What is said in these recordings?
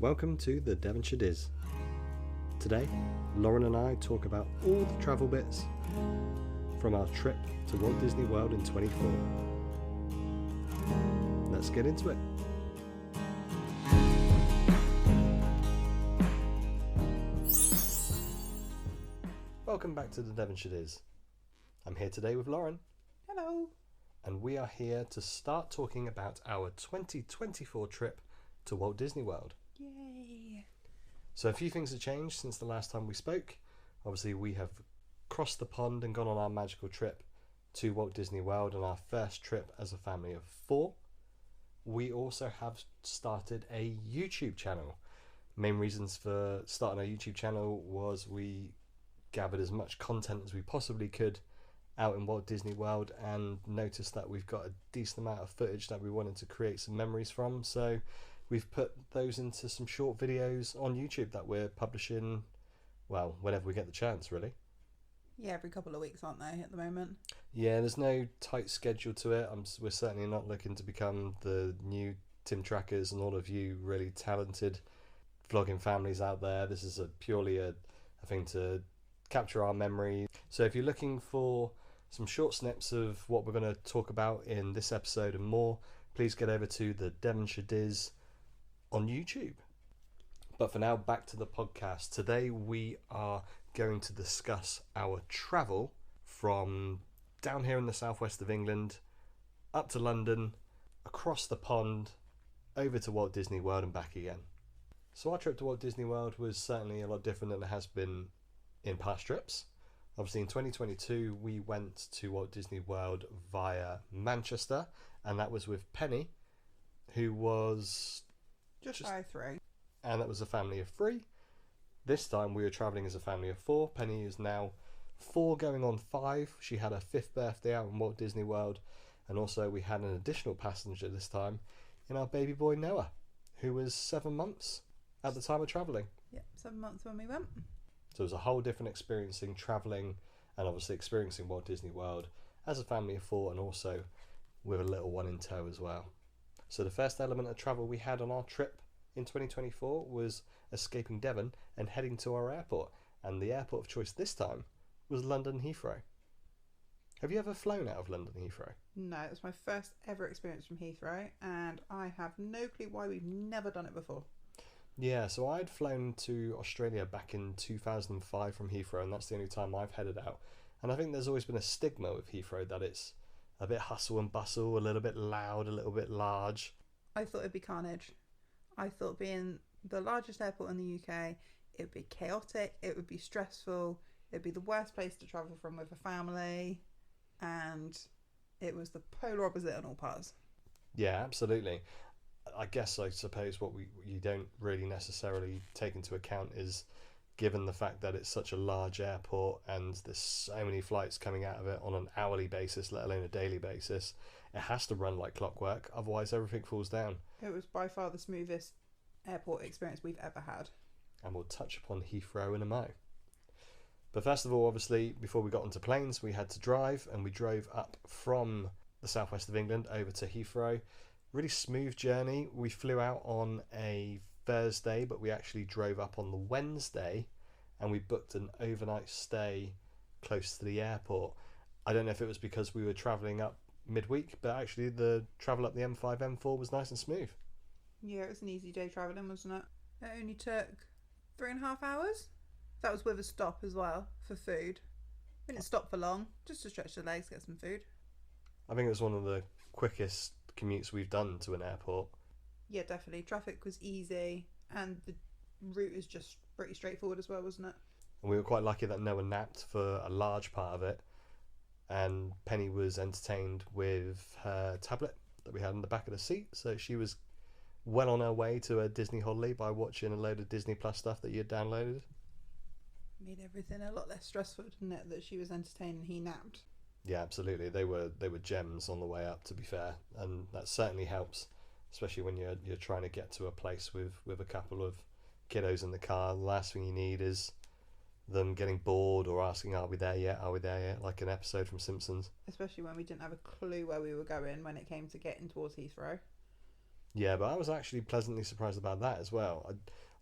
Welcome to the Devonshire Diz. Today, Lauren and I talk about all the travel bits from our trip to Walt Disney World in 24. Let's get into it. Welcome back to the Devonshire Diz. I'm here today with Lauren. Hello. And we are here to start talking about our 2024 trip to Walt Disney World. Yay. So a few things have changed since the last time we spoke. Obviously, we have crossed the pond and gone on our magical trip to Walt Disney World on our first trip as a family of 4. We also have started a YouTube channel. Main reasons for starting our YouTube channel was we gathered as much content as we possibly could out in Walt Disney World and noticed that we've got a decent amount of footage that we wanted to create some memories from. So we've put those into some short videos on YouTube that we're publishing, well, whenever we get the chance, really. Yeah, every couple of weeks, aren't they, at the moment? Yeah, there's no tight schedule to it. We're certainly not looking to become the new Tim Trackers and all of you really talented vlogging families out there. This is purely a thing to capture our memory. So if you're looking for some short snips of what we're going to talk about in this episode and more, please get over to the Devonshire Diz on YouTube. But for now, back to the podcast. Today we are going to discuss our travel from down here in the southwest of England, up to London, across the pond, over to Walt Disney World and back again. So our trip to Walt Disney World was certainly a lot different than it has been in past trips. Obviously in 2022 we went to Walt Disney World via Manchester, and that was with Penny, who was Just shy of 3. And that was a family of 3. This time we were travelling as a family of 4. Penny is now 4 going on 5. She had her 5th birthday out in Walt Disney World, and also we had an additional passenger this time in our baby boy Noah, who was 7 months at the time of travelling. Yep, 7 months when we went. So it was a whole different experiencing travelling and obviously experiencing Walt Disney World as a family of 4 and also with a little one in tow as well. So the first element of travel we had on our trip in 2024 was escaping Devon and heading to our airport. And the airport of choice this time was London Heathrow. Have you ever flown out of London Heathrow? No, it was my first ever experience from Heathrow, and I have no clue why we've never done it before. Yeah, so I'd flown to Australia back in 2005 from Heathrow, and that's the only time I've headed out. And I think there's always been a stigma with Heathrow that it's a bit hustle and bustle, a little bit loud, a little bit large. I thought it'd be carnage. I thought being the largest airport in the UK, it would be chaotic, it would be stressful, it would be the worst place to travel from with a family, and it was the polar opposite on all parts. Yeah, absolutely. I suppose what you don't really necessarily take into account is, given the fact that it's such a large airport and there's so many flights coming out of it on an hourly basis, let alone a daily basis, it has to run like clockwork, otherwise everything falls down. It was by far the smoothest airport experience we've ever had. And we'll touch upon Heathrow in a mo. But first of all, obviously, before we got onto planes, we had to drive, and we drove up from the southwest of England over to Heathrow. Really smooth journey. We flew out on a Thursday, but we actually drove up on the Wednesday, and we booked an overnight stay close to the airport. I don't know if it was because we were travelling up midweek, but actually the travel up the M5, M4 was nice and smooth. Yeah, it was an easy day travelling, wasn't it? It only took 3.5 hours. That was with a stop as well for food. We didn't stop for long, just to stretch the legs, get some food. I think it was one of the quickest commutes we've done to an airport. Yeah, definitely. Traffic was easy, and the route is just pretty straightforward as well, wasn't it? And we were quite lucky that Noah napped for a large part of it, and Penny was entertained with her tablet that we had in the back of the seat, so she was well on her way to a Disney holiday by watching a load of Disney Plus stuff that you had downloaded. Made everything a lot less stressful, didn't it, that she was entertained and he napped. Yeah, absolutely. They were gems on the way up, to be fair, and that certainly helps, especially when you're trying to get to a place with a couple of kiddos in the car. The last thing you need is them getting bored or asking, are we there yet, like an episode from Simpsons. Especially when we didn't have a clue where we were going when it came to getting towards Heathrow. Yeah, but I was actually pleasantly surprised about that as well.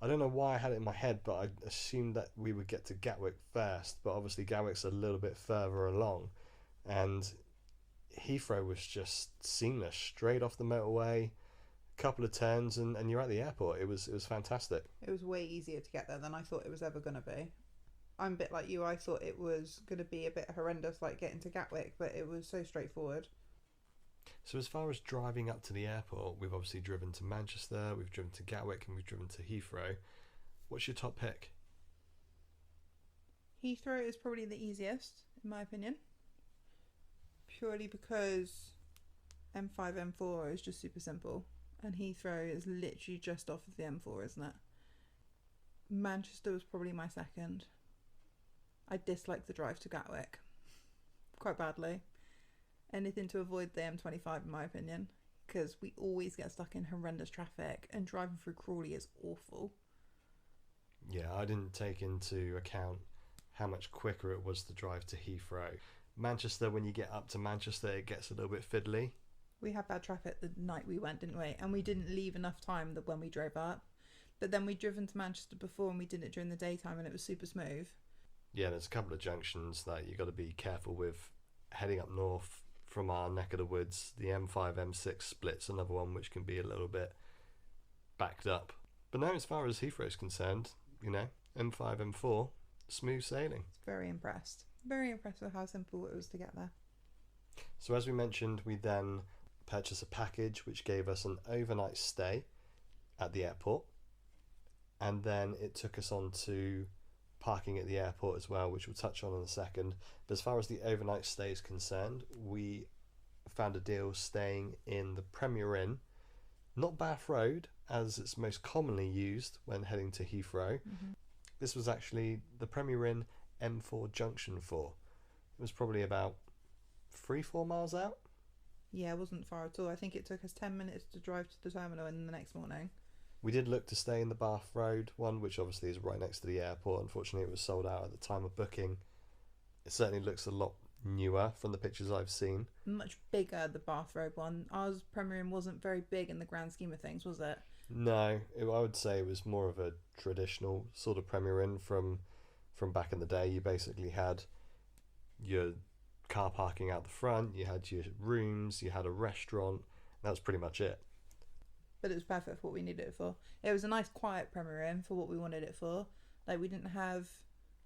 I don't know why I had it in my head, but I assumed that we would get to Gatwick first. But obviously, Gatwick's a little bit further along, and Heathrow was just seamless, straight off the motorway, couple of turns, and you're at the airport. It was fantastic. It was way easier to get there than I thought it was ever going to be. I'm a bit like you. I thought it was going to be a bit horrendous, like getting to Gatwick, but it was so straightforward. So as far as driving up to the airport, we've obviously driven to Manchester, we've driven to Gatwick, and we've driven to Heathrow. What's your top pick? Heathrow is probably the easiest, in my opinion, purely because M5, M4 is just super simple, and Heathrow is literally just off of the M4, isn't it? Manchester was probably my second. I dislike the drive to Gatwick quite badly. Anything to avoid the M25, in my opinion, because we always get stuck in horrendous traffic, and driving through Crawley is awful. Yeah, I didn't take into account how much quicker it was to drive to Heathrow. Manchester, when you get up to Manchester, it gets a little bit fiddly. We had bad traffic the night we went, didn't we? And we didn't leave enough time that when we drove up. But then we'd driven to Manchester before and we did it during the daytime and it was super smooth. Yeah, there's a couple of junctions that you got to be careful with heading up north from our neck of the woods. The M5, M6 split's another one which can be a little bit backed up. But now, as far as Heathrow's concerned, M5, M4, smooth sailing. Very impressed. Very impressed with how simple it was to get there. So as we mentioned, we then purchased a package which gave us an overnight stay at the airport, and then it took us on to parking at the airport as well, which we'll touch on in a second. But as far as the overnight stay is concerned, we found a deal staying in the Premier Inn, not Bath Road as it's most commonly used when heading to Heathrow. Mm-hmm. This was actually the Premier Inn M4 Junction 4. It was probably about 3-4 miles out. Yeah, it wasn't far at all. I think it took us 10 minutes to drive to the terminal and the next morning. We did look to stay in the Bath Road one, which obviously is right next to the airport. Unfortunately, it was sold out at the time of booking. It certainly looks a lot newer from the pictures I've seen. Much bigger, the Bath Road one. Ours Premier Inn wasn't very big in the grand scheme of things, was it? No, I would say it was more of a traditional sort of Premier Inn from back in the day. You basically had your car parking out the front, you had your rooms, you had a restaurant. That was pretty much it. But it was perfect for what we needed it for. It was a nice quiet Premier Inn for what we wanted it for. Like, we didn't have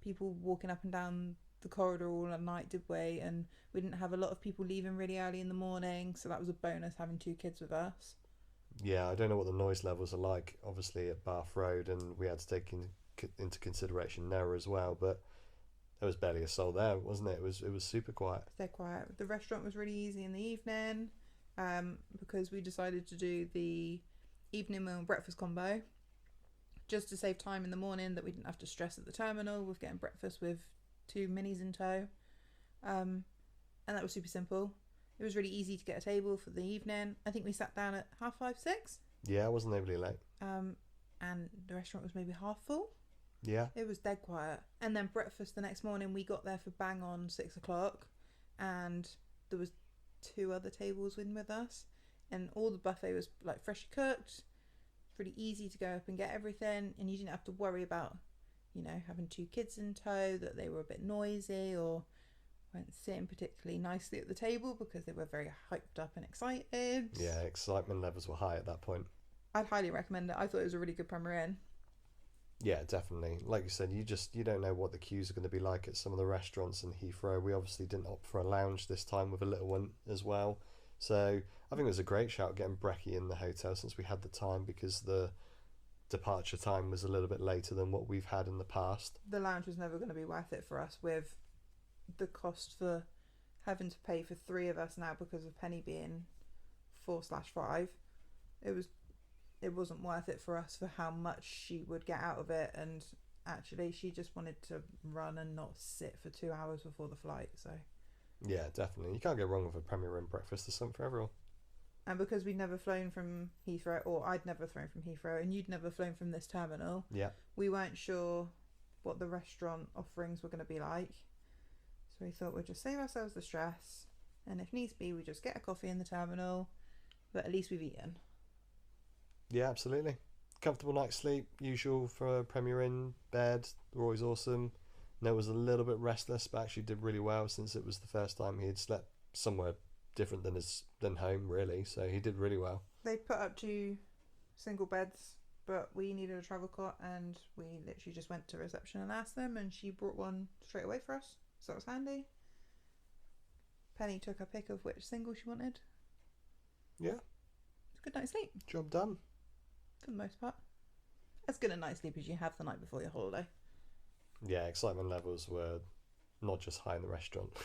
people walking up and down the corridor all night, did we? And we didn't have a lot of people leaving really early in the morning, so that was a bonus having 2 kids with us. Yeah, I don't know what the noise levels are like, obviously, at Bath Road, and we had to take into consideration there as well, but there was barely a soul there, wasn't it? It was super quiet. They're quiet. The restaurant was really easy in the evening, because we decided to do the evening meal and breakfast combo just to save time in the morning, that we didn't have to stress at the terminal with getting breakfast with 2 minis in tow. And that was super simple. It was really easy to get a table for the evening. I think we sat down at 5:30, 6. Yeah, I wasn't overly late. And the restaurant was maybe half full. Yeah. It was dead quiet. And then breakfast the next morning, we got there for bang on 6 o'clock, and there was 2 other tables in with us, and all the buffet was like freshly cooked, really easy to go up and get everything, and you didn't have to worry about, having 2 kids in tow, that they were a bit noisy or weren't sitting particularly nicely at the table because they were very hyped up and excited. Yeah, excitement levels were high at that point. I'd highly recommend it. I thought it was a really good Premier Inn. Yeah, definitely. Like you said, you don't know what the queues are going to be like at some of the restaurants in Heathrow. We obviously didn't opt for a lounge this time with a little one as well. So I think it was a great shout getting Brecky in the hotel since we had the time, because the departure time was a little bit later than what we've had in the past. The lounge was never going to be worth it for us with the cost for having to pay for 3 of us now because of Penny being 4/5. It wasn't worth it for us for how much she would get out of it, and actually she just wanted to run and not sit for 2 hours before the flight. So yeah, definitely, you can't go wrong with a Premier Inn breakfast. There's something for everyone. And because we'd never flown from Heathrow, or I'd never flown from Heathrow, and you'd never flown from this terminal, Yeah. we weren't sure what the restaurant offerings were going to be like. So we thought we'd just save ourselves the stress, and if needs be, we just get a coffee in the terminal, but at least we've eaten. Yeah, absolutely. Comfortable night's sleep, usual for a Premier Inn bed. They're always awesome. Noah was a little bit restless, but actually did really well since it was the first time he had slept somewhere different than home, really. So he did really well. They put up 2 single beds, but we needed a travel cot, and we literally just went to reception and asked them, and she brought one straight away for us, so it was handy. Penny took a pick of which single she wanted. Yeah. It's a good night's sleep. Job done. For the most part. As good a night's sleep as you have the night before your holiday. Yeah, excitement levels were not just high in the restaurant.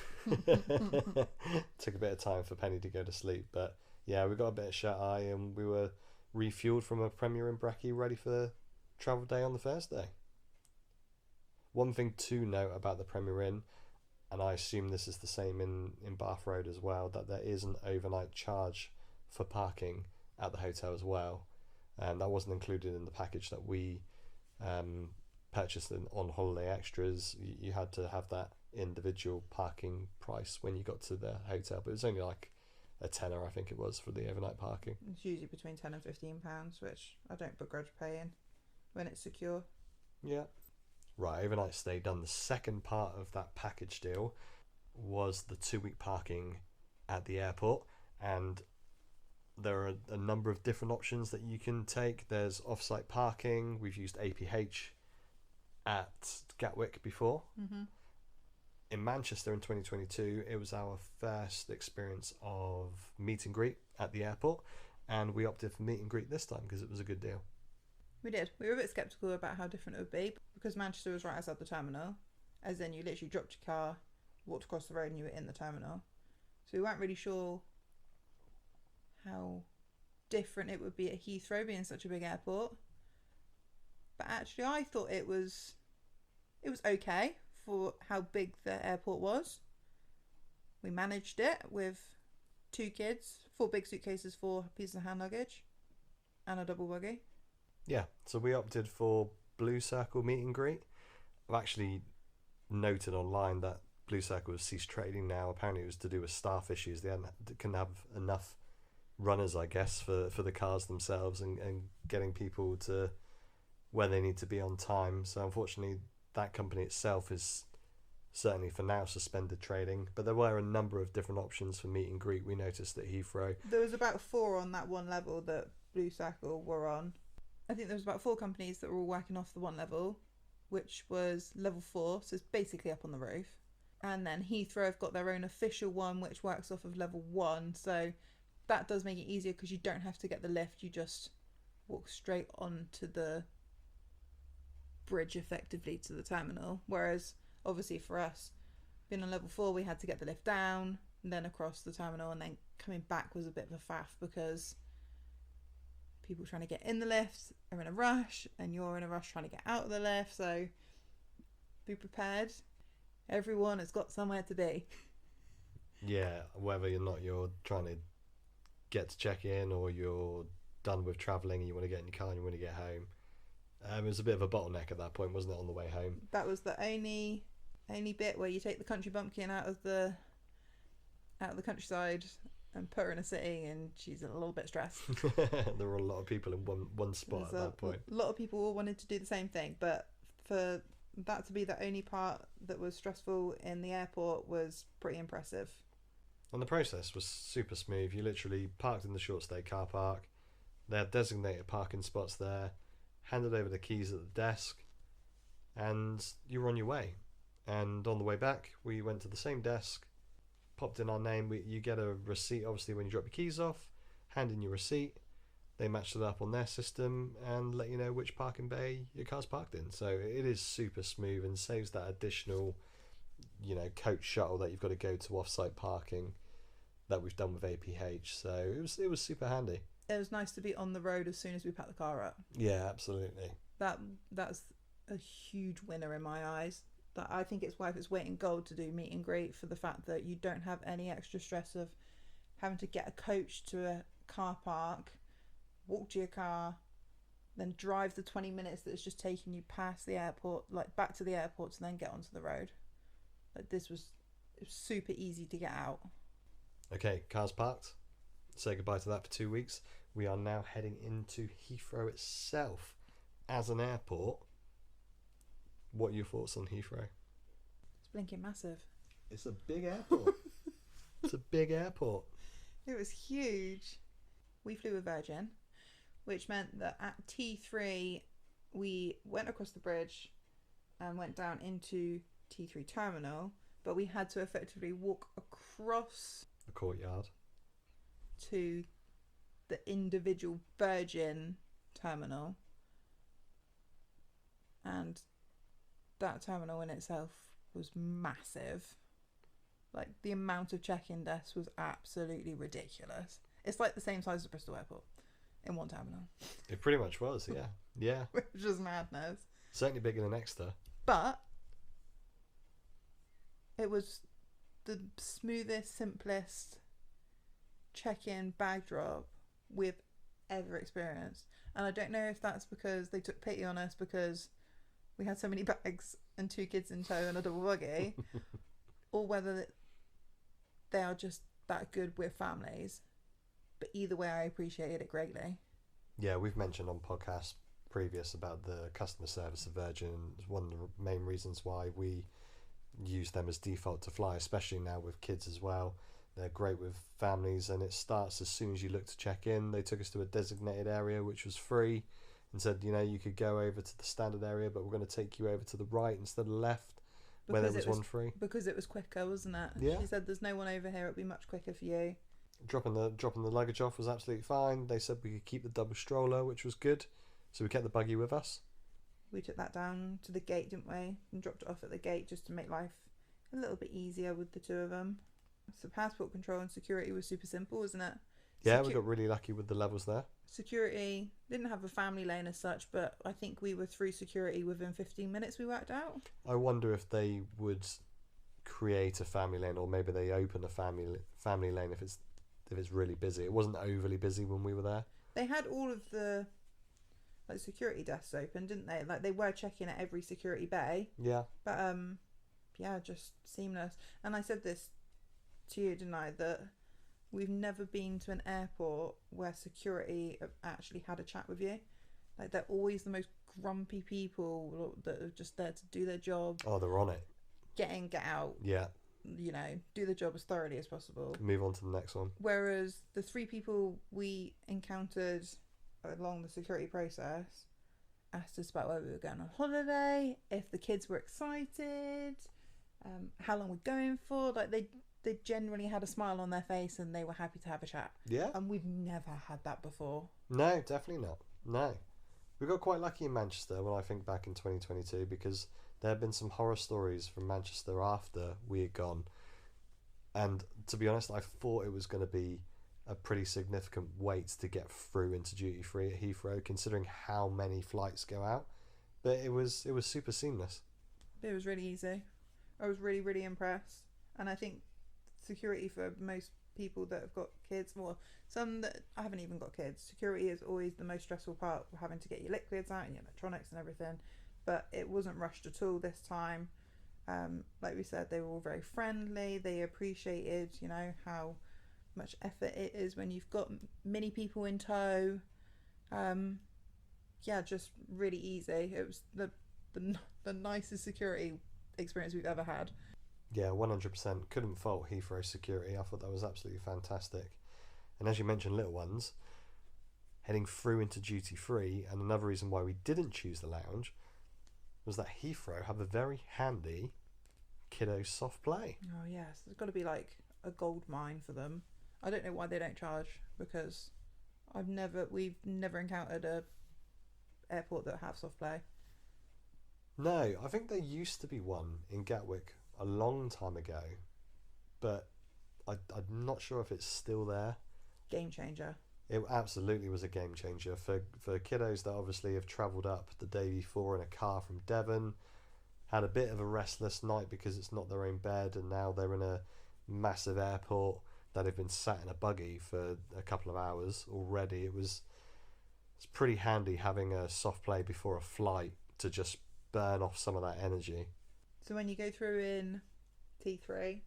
Took a bit of time for Penny to go to sleep, but yeah, we got a bit of shut eye and we were refueled from a Premier Inn brekkie, ready for travel day on the first day. One thing to note about the Premier Inn, and I assume this is the same in Bath Road as well, that there is an overnight charge for parking at the hotel as well, and that wasn't included in the package that we purchased on Holiday Extras. You had to have that individual parking price when you got to the hotel, but it was only like a tenner, I think it was, for the overnight parking. It's usually between £10 and £15, which I don't begrudge paying when it's secure. Yeah. Right, overnight stay done. The second part of that package deal was the 2-week parking at the airport, and there are a number of different options that you can take. There's off-site parking. We've used APH at Gatwick before. Mm-hmm. In Manchester in 2022, it was our first experience of meet and greet at the airport, and we opted for meet and greet this time because it was a good deal. We did. We were a bit sceptical about how different it would be because Manchester was right outside the terminal, as in you literally dropped your car, walked across the road and you were in the terminal. So we weren't really sure how different it would be at Heathrow being such a big airport. But actually I thought it was okay for how big the airport was. We managed it with 2 kids, 4 big suitcases, 4 pieces of hand luggage, and a double buggy. Yeah, so we opted for Blue Circle meet and greet. I've actually noted online that Blue Circle has ceased trading now. Apparently it was to do with staff issues. They couldn't have enough runners, I guess, for the cars themselves and getting people to where they need to be on time. So unfortunately that company itself is certainly for now suspended trading, but there were a number of different options for meet and greet. We noticed at Heathrow there was about 4 on that one level that Blue Circle were on. I think there was about 4 companies that were all working off the one level, which was level 4, so it's basically up on the roof. And then Heathrow have got their own official one, which works off of level 1, so that does make it easier because you don't have to get the lift, you just walk straight onto the bridge effectively to the terminal. Whereas obviously for us, being on level 4, we had to get the lift down and then across the terminal, and then coming back was a bit of a faff because people trying to get in the lift are in a rush and you're in a rush trying to get out of the lift, so be prepared. Everyone has got somewhere to be. Yeah, whether you're trying to get to check in or you're done with travelling and you want to get in your car and you want to get home. It was a bit of a bottleneck at that point, wasn't it, on the way home? That was the only bit where you take the country bumpkin out of the countryside and put her in a city, and she's a little bit stressed. There were a lot of people in one spot at that point. A lot of people all wanted to do the same thing, but for that to be the only part that was stressful in the airport was pretty impressive. And the process was super smooth. You literally parked in the short stay car park. They had designated parking spots there, handed over the keys at the desk, and you were on your way. And on the way back, we went to the same desk, popped in our name. You get a receipt, obviously, when you drop your keys off, hand in your receipt. They matched it up on their system and let you know which parking bay your car's parked in. So it is super smooth and saves that additional, coach shuttle that you've got to go to off-site parking that we've done with APH. So it was super handy. It was nice to be on the road as soon as we packed the car up. Yeah, absolutely. That's a huge winner in my eyes. That I think it's worth its weight in gold to do meet and greet, for the fact that you don't have any extra stress of having to get a coach to a car park, walk to your car, then drive the 20 minutes that it's just taking you past the airport, like back to the airport, to then get onto the road. Like it was super easy to get out. Okay, car's parked. Say goodbye to that for 2 weeks. we are now heading into Heathrow itself as an airport. What are your thoughts on Heathrow? It's blinking massive. It's a big airport. It's a big airport. It was huge. We flew with Virgin, which meant that at T3 we went across the bridge and went down into T3 terminal, but we had to effectively walk across The courtyard. to the individual Virgin terminal, and that terminal in itself was massive. Like, the amount of check-in desks was absolutely ridiculous. It's like the same size as Bristol Airport in one terminal. It pretty much was, yeah. Yeah. Which was madness. Certainly bigger than Exeter. But it was the smoothest, simplest check-in bag drop we've ever experienced. And I don't know if that's because they took pity on us because we had so many bags and 2 kids in tow and a double buggy, or whether they are just that good with families. But either way, I appreciated it greatly. Yeah, we've mentioned on podcasts previous about the customer service of Virgin. It's one of the main reasons why we use them as default to fly, especially now with kids as well. They're great with families, and it starts as soon as you look to check in. They took us to a designated area which was free and said, you know, you could go over to the standard area, but we're going to take you over to the right instead of left, where there was one free. Because it was quicker, wasn't it? Yeah. She said, there's no one over here, it'll be much quicker for you. Dropping the luggage off was absolutely fine. They said we could keep the double stroller, which was good. So we kept the buggy with us. We took that down to the gate, didn't we? And dropped it off at the gate just to make life a little bit easier with the 2 of them. So passport control and security was super simple, wasn't it? Yeah, we got really lucky with the levels there. Security didn't have a family lane as such, but I think we were through security within 15 minutes we worked out. I wonder if they would create a family lane, or maybe they open a family lane if it's really busy. It wasn't overly busy when we were there. They had all of the security desks open, didn't they? Like, they were checking at every security bay. Yeah. But yeah, just seamless. And I said this to you, didn't I, that we've never been to an airport where security have actually had a chat with you. Like, they're always the most grumpy people that are just there to do their job. Oh, they're on it. Get in, get out. Yeah. You know, do the job as thoroughly as possible. Move on to the next one. Whereas the 3 people we encountered along the security process asked us about where we were going on holiday, if the kids were excited, how long we're going for. Like, they generally had a smile on their face and they were happy to have a chat. Yeah. And we've never had that before. No, definitely not. No. We got quite lucky in Manchester when I think back in 2022, because there have been some horror stories from Manchester after we had gone. And to be honest, I thought it was going to be a pretty significant wait to get through into duty free at Heathrow, considering how many flights go out. But it was super seamless. It was really easy. I was really, really impressed. And I think security for most people that have got kids, or some that haven't even got kids, security is always the most stressful part, having to get your liquids out and your electronics and everything. But it wasn't rushed at all this time. Like we said, they were all very friendly. They appreciated, you know, how much effort it is when you've got many people in tow. Yeah, just really easy. It was the nicest security experience we've ever had. Yeah, 100%. Couldn't fault Heathrow security. I thought that was absolutely fantastic. And as you mentioned, little ones, heading through into duty free, and another reason why we didn't choose the lounge was that Heathrow have a very handy kiddo soft play. Oh yes, there's got to be like a gold mine for them. I don't know why they don't charge, because we've never encountered a airport that have soft play. No, I think there used to be one in Gatwick a long time ago, but I'm not sure if it's still there. Game changer. It absolutely was a game changer for kiddos that obviously have travelled up the day before in a car from Devon, had a bit of a restless night because it's not their own bed, and now they're in a massive airport that have been sat in a buggy for a couple of hours already. It's pretty handy having a soft play before a flight to just burn off some of that energy. So when you go through in T3,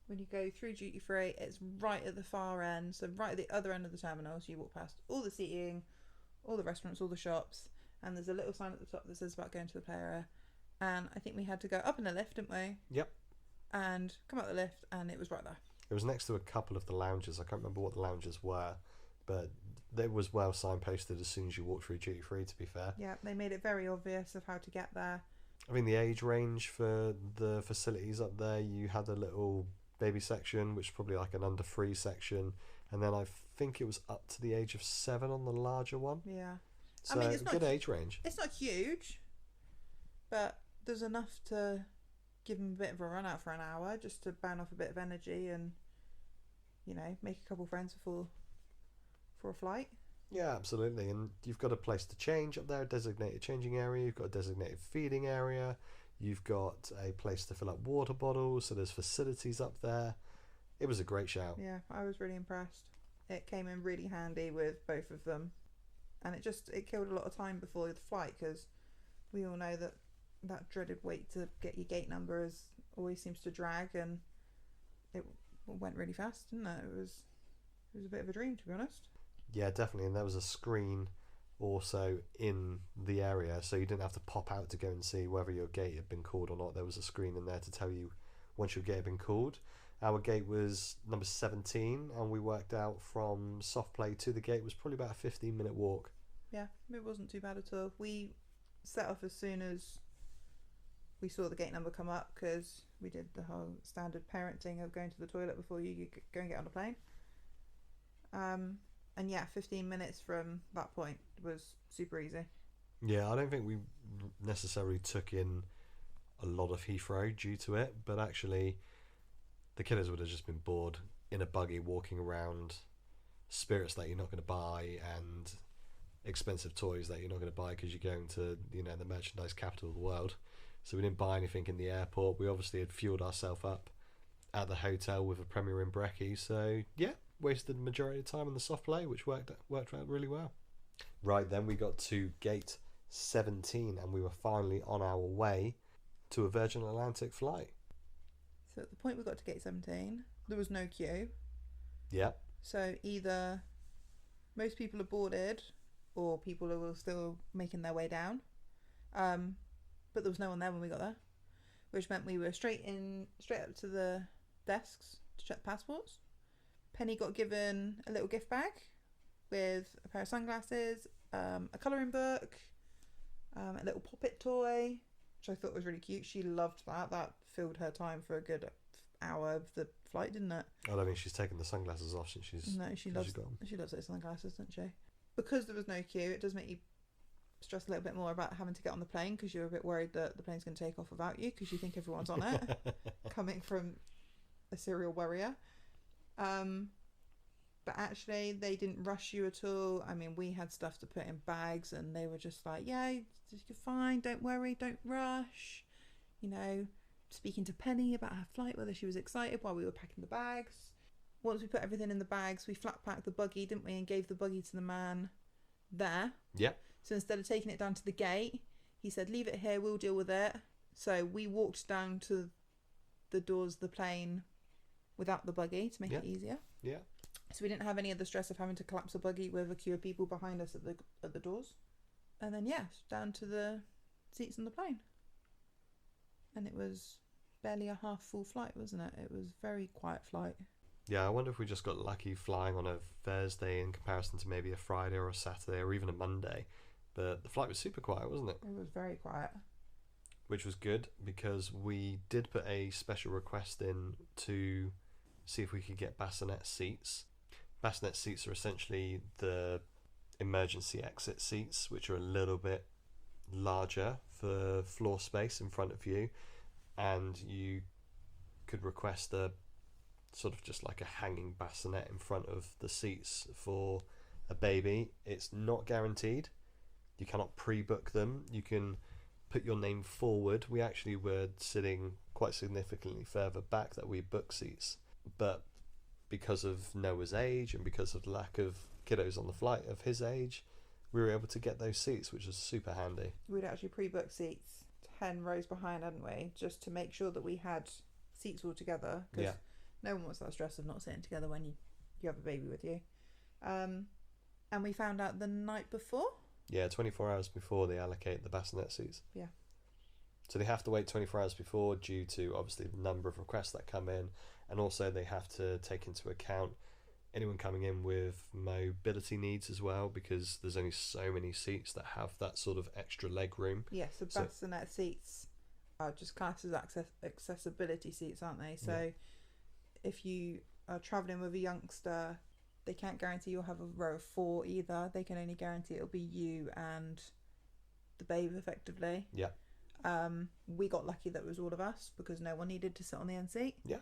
when you go through duty free, it's right at the far end, so right at the other end of the terminal. So you walk past all the seating, all the restaurants, all the shops, and there's a little sign at the top that says about going to the play area. And I think we had to go up in the lift, didn't we? Yep. And come out the lift, and it was right there. It was next to a couple of the lounges. I can't remember what the lounges were, but it was well signposted as soon as you walked through duty free, to be fair. Yeah, they made it very obvious of how to get there. I mean, the age range for the facilities up there, you had a little baby section, which is probably like an under 3 section, and then I think it was up to the age of 7 on the larger one. Yeah. So I mean, it's not good age range. It's not huge, but there's enough to give them a bit of a run out for an hour, just to burn off a bit of energy and, you know, make a couple friends for a flight. Yeah, absolutely. And you've got a place to change up there, a designated changing area. You've got a designated feeding area. You've got a place to fill up water bottles. So there's facilities up there. It was a great shout. Yeah, I was really impressed. It came in really handy with both of them. And it killed a lot of time before the flight, because we all know that dreaded wait to get your gate number always seems to drag, and it went really fast, didn't it? It was a bit of a dream, to be honest. Yeah, definitely. And there was a screen also in the area, so you didn't have to pop out to go and see whether your gate had been called or not. There was a screen in there to tell you once your gate had been called. Our gate was number 17, and we worked out from soft play to the gate was probably about a 15-minute walk. Yeah, it wasn't too bad at all. We set off as soon as we saw the gate number come up, because we did the whole standard parent thing of going to the toilet before you go and get on the plane. And yeah, 15 minutes from that point was super easy. Yeah, I don't think we necessarily took in a lot of Heathrow due to it, but actually the kiddos would have just been bored in a buggy walking around spirits that you're not going to buy and expensive toys that you're not going to buy because you're going to, you know, the merchandise capital of the world. So we didn't buy anything in the airport. We obviously had fueled ourselves up at the hotel with a Premier in Brekkie. So yeah, wasted the majority of the time in the soft play, which worked out really well. Right, then we got to gate 17, and we were finally on our way to a Virgin Atlantic flight. So at the point we got to gate 17, there was no queue. Yeah. So either most people are boarded, or people are still making their way down. But there was no one there when we got there, which meant we were straight up to the desks to check the passports. Penny got given a little gift bag with a pair of sunglasses, a colouring book, a little pop-it toy, which I thought was really cute. She loved that. That filled her time for a good hour of the flight, didn't it? I don't think she's taken the sunglasses off since she's... No, she loves those sunglasses, doesn't she? Because there was no queue, it does make you stress a little bit more about having to get on the plane, because you're a bit worried that the plane's going to take off without you, because you think everyone's on it, coming from a serial worrier. But actually they didn't rush you at all. I mean, we had stuff to put in bags, and they were just like, yeah, you're fine, don't worry, don't rush, you know, speaking to Penny about her flight, whether she was excited while we were packing the bags. Once we put everything in the bags, we flat packed the buggy, didn't we, and gave the buggy to the man there. Yep. So instead of taking it down to the gate, he said, leave it here, we'll deal with it. So we walked down to the doors of the plane without the buggy to make it easier. Yeah. So we didn't have any of the stress of having to collapse a buggy with a queue of people behind us at the doors. And then, down to the seats on the plane. And it was barely a half full flight, wasn't it? It was a very quiet flight. Yeah, I wonder if we just got lucky flying on a Thursday in comparison to maybe a Friday or a Saturday or even a Monday. But the flight was super quiet, wasn't it? It was very quiet. Which was good, because we did put a special request in to see if we could get bassinet seats. Bassinet seats are essentially the emergency exit seats, which are a little bit larger for floor space in front of you, and you could request a sort of just like a hanging bassinet in front of the seats for a baby. It's not guaranteed. You cannot pre-book them. You can put your name forward. We actually were sitting quite significantly further back that we booked seats, but because of Noah's age and because of the lack of kiddos on the flight of his age, we were able to get those seats, which was super handy. We'd actually pre-booked seats 10 rows behind, hadn't we, just to make sure that we had seats all together, because No one wants that stress of not sitting together when you have a baby with you. And we found out the night before. Yeah, 24 hours before they allocate the bassinet seats. Yeah. So they have to wait 24 hours before due to obviously the number of requests that come in, and also they have to take into account anyone coming in with mobility needs as well, because there's only so many seats that have that sort of extra leg room. Yes, the bassinet seats are just classed as accessibility seats, aren't they? So if you are travelling with a youngster, they can't guarantee you'll have a row of 4 either. They can only guarantee it'll be you and the babe effectively. Yeah. We got lucky that it was all of us because no one needed to sit on the end seat. Yeah.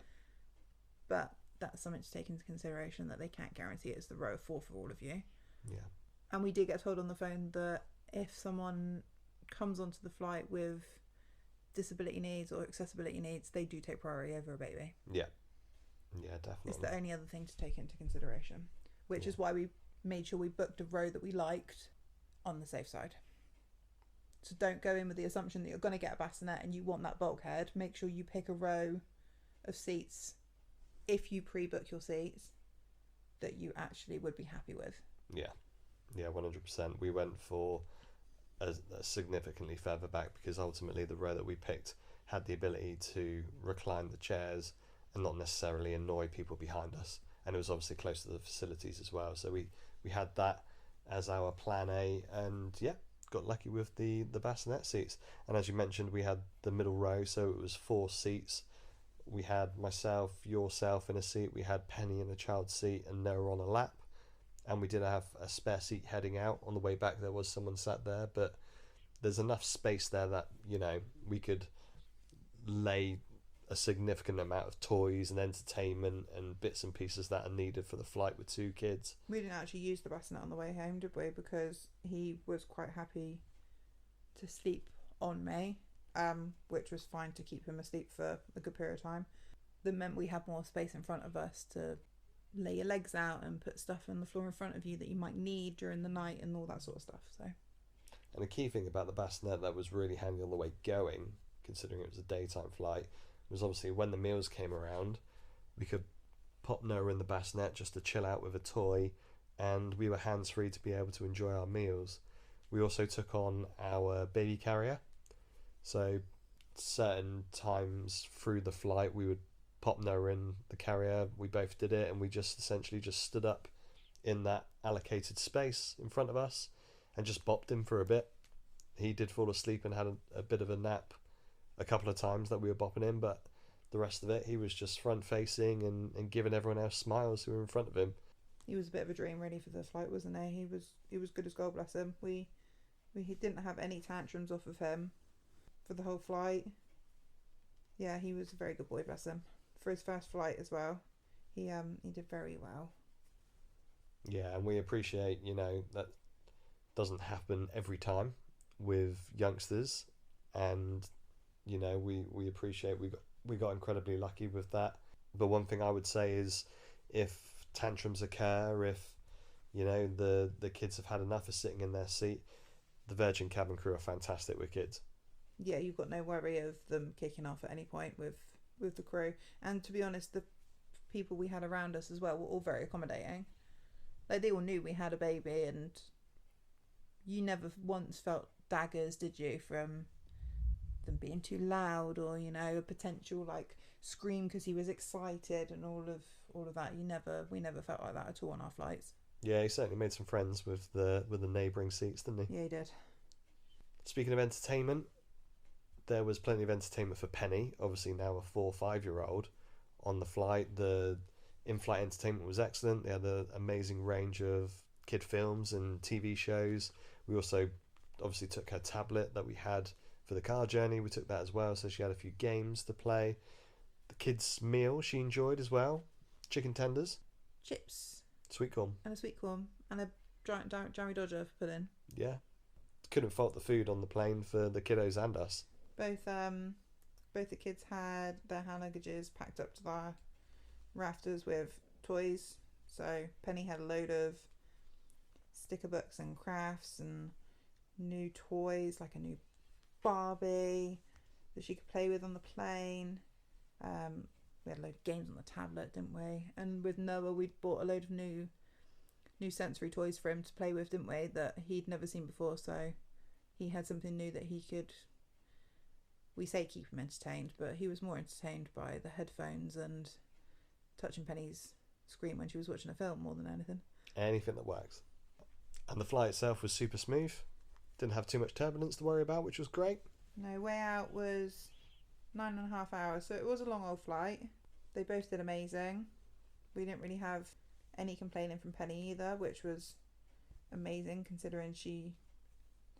But that's something to take into consideration, that they can't guarantee it's the row of 4 for all of you. Yeah. And we did get told on the phone that if someone comes onto the flight with disability needs or accessibility needs, they do take priority over a baby. Yeah. Yeah, definitely. It's the only other thing to take into consideration, which is why we made sure we booked a row that we liked on the safe side. So don't go in with the assumption that you're going to get a bassinet and you want that bulkhead. Make sure you pick a row of seats, if you pre-book your seats, that you actually would be happy with. Yeah. Yeah, 100%. We went for a significantly further back because ultimately the row that we picked had the ability to recline the chairs and not necessarily annoy people behind us. And it was obviously close to the facilities as well. So we had that as our plan A, and got lucky with the bassinet seats. And as you mentioned, we had the middle row, so it was 4 seats. We had myself, yourself in a seat, we had Penny in a child's seat, and Noah on a lap. And we did have a spare seat heading out. On the way back there was someone sat there, but there's enough space there that, we could lay a significant amount of toys and entertainment and bits and pieces that are needed for the flight with 2 kids. We didn't actually use the bassinet on the way home, did we? Because he was quite happy to sleep on me, which was fine to keep him asleep for a good period of time. That meant we had more space in front of us to lay your legs out and put stuff on the floor in front of you that you might need during the night and all that sort of stuff. So, and the key thing about the bassinet that was really handy on the way going, considering it was a daytime flight, was obviously when the meals came around, we could pop Noah in the bassinet just to chill out with a toy, and we were hands-free to be able to enjoy our meals. We also took on our baby carrier, so certain times through the flight we would pop Noah in the carrier. We both did it, and we just essentially just stood up in that allocated space in front of us and just bopped him for a bit. He did fall asleep and had a bit of a nap a couple of times that we were bopping him, but the rest of it he was just front facing and giving everyone else smiles who were in front of him. He was a bit of a dream ready for the flight, wasn't he? He was good as gold, bless him. We didn't have any tantrums off of him for the whole flight. Yeah, he was a very good boy, bless him. For his first flight as well, he did very well. Yeah, and we appreciate, that doesn't happen every time with youngsters, and we appreciate we got incredibly lucky with that. But one thing I would say is, if tantrums occur, if the kids have had enough of sitting in their seat, the Virgin cabin crew are fantastic with kids. Yeah, you've got no worry of them kicking off at any point with the crew. And to be honest, the people we had around us as well were all very accommodating. Like, they all knew we had a baby, and you never once felt daggers, did you, from them being too loud, or a potential like scream because he was excited and all of that. We never felt like that at all on our flights. Yeah, he certainly made some friends with the neighbouring seats, didn't he? Yeah, he did. Speaking of entertainment, there was plenty of entertainment for Penny, obviously now a 4 or 5-year-old, on the flight. The in-flight entertainment was excellent. They had an amazing range of kid films and TV shows. We also obviously took her tablet that we had for the car journey. We took that as well, so she had a few games to play. The kids' meal she enjoyed as well. Chicken tenders. Chips. Sweet corn. And a sweet corn. And a giant Jammy Dodger for pudding. Yeah. Couldn't fault the food on the plane for the kiddos and us. Both the kids had their hand luggages packed up to the rafters with toys. So Penny had a load of sticker books and crafts and new toys, like a new Barbie that she could play with on the plane. We had a load of games on the tablet, didn't we? And with Noah, we'd bought a load of new sensory toys for him to play with, didn't we? That he'd never seen before, so he had something new that he could, we say keep him entertained, but he was more entertained by the headphones and touching Penny's screen when she was watching a film more than anything. Anything that works. And the flight itself was super smooth. Didn't have too much turbulence to worry about, which was great. No, way out was 9.5 hours, so it was a long old flight. They both did amazing. We didn't really have any complaining from Penny either, which was amazing considering she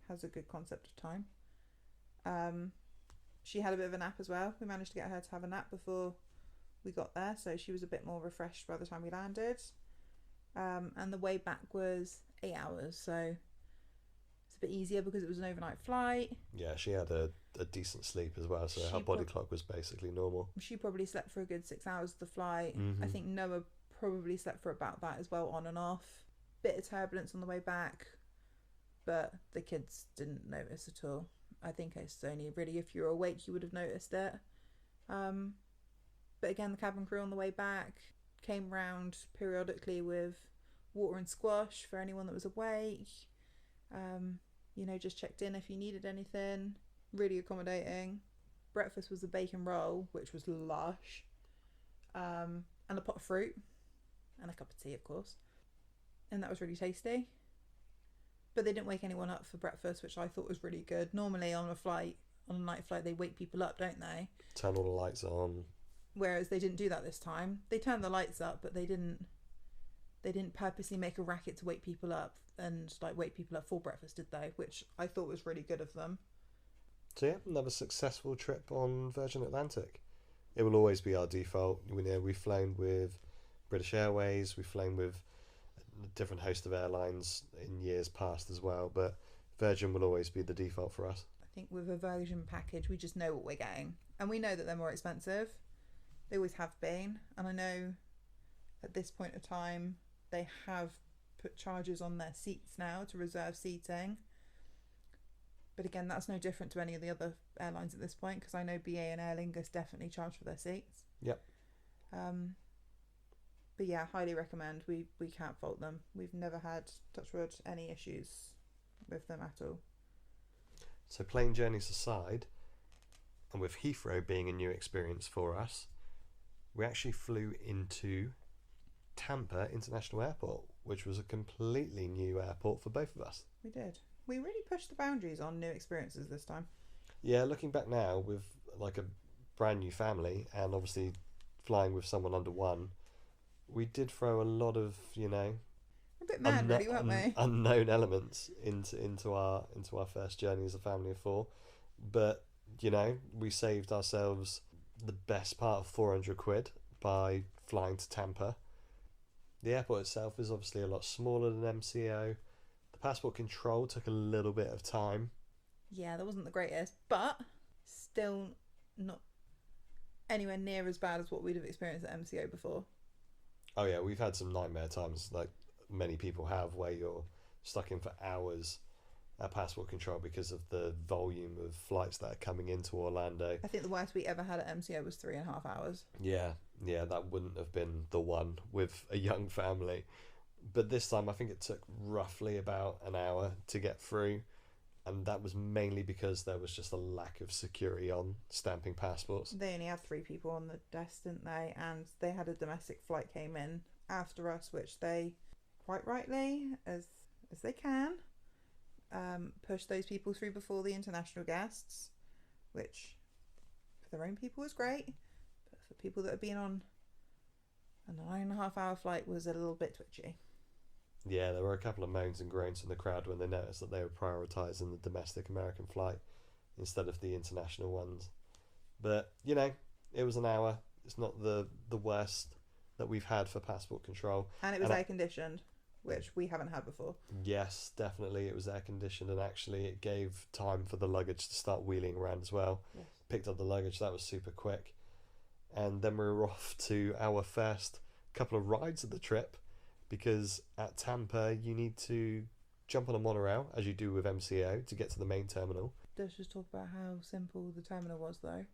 has a good concept of time. She had a bit of a nap as well. We managed to get her to have a nap before we got there, so she was a bit more refreshed by the time we landed. And the way back was 8 hours, so it's a bit easier because it was an overnight flight. Yeah, she had a decent sleep as well, so her body clock was basically normal. She probably slept for a good 6 hours of the flight. Mm-hmm. I think Noah probably slept for about that as well, on and off. Bit of turbulence on the way back, but the kids didn't notice at all. I think it's only really if you're awake you would have noticed it. But again, the cabin crew on the way back came round periodically with water and squash for anyone that was awake. Just checked in if you needed anything. Really accommodating. Breakfast was a bacon roll, which was lush, and a pot of fruit and a cup of tea, of course, and that was really tasty. But they didn't wake anyone up for breakfast, which I thought was really good. Normally on a night flight, they wake people up, don't they? Turn all the lights on. Whereas they didn't do that this time. They turned the lights up, but they didn't purposely make a racket to wake people up and wake people up for breakfast, did they? Which I thought was really good of them. So yeah, another successful trip on Virgin Atlantic. It will always be our default. We've flown with British Airways, we've flown with a different host of airlines in years past as well, but Virgin will always be the default for us. I think with a Virgin package, we just know what we're getting. And we know that they're more expensive. They always have been. And I know at this point of time, they have put charges on their seats now to reserve seating. But again, that's no different to any of the other airlines at this point, because I know BA and Aer Lingus definitely charge for their seats. Yep. But yeah, highly recommend. We can't fault them. We've never had, touch wood, any issues with them at all. So plane journeys aside, and with Heathrow being a new experience for us, we actually flew into Tampa International Airport, which was a completely new airport for both of us. We did. We really pushed the boundaries on new experiences this time. Yeah, looking back now with a brand new family and obviously flying with someone under one, we did throw a lot of, a bit mad, really, weren't we? Unknown elements into our first journey as a family of four. But, we saved ourselves the best part of 400 quid by flying to Tampa. The airport itself is obviously a lot smaller than MCO. The passport control took a little bit of time. Yeah, that wasn't the greatest, but still not anywhere near as bad as what we'd have experienced at MCO before. Oh yeah, we've had some nightmare times, like many people have, where you're stuck in for hours at passport control because of the volume of flights that are coming into Orlando. I think the worst we ever had at MCO was 3.5 hours. Yeah, that wouldn't have been the one with a young family. But this time I think it took roughly about an hour to get through, and that was mainly because there was just a lack of security on stamping passports. They only had 3 people on the desk, didn't they? And they had a domestic flight came in after us, which they, quite rightly, as they can, push those people through before the international guests, which for their own people was great, but for people that have been on a 9.5 hour flight was a little bit twitchy. Yeah, there were a couple of moans and groans from the crowd when they noticed that they were prioritising the domestic American flight instead of the international ones. But, it was an hour. It's not the worst that we've had for passport control. And it was air conditioned, which we haven't had before. Yes, definitely. It was air conditioned, and actually it gave time for the luggage to start wheeling around as well. Yes. Picked up the luggage, that was super quick. And then we were off to our first couple of rides of the trip, because at Tampa you need to jump on a monorail, as you do with MCO, to get to the main terminal. Let's just talk about how simple the terminal was, though.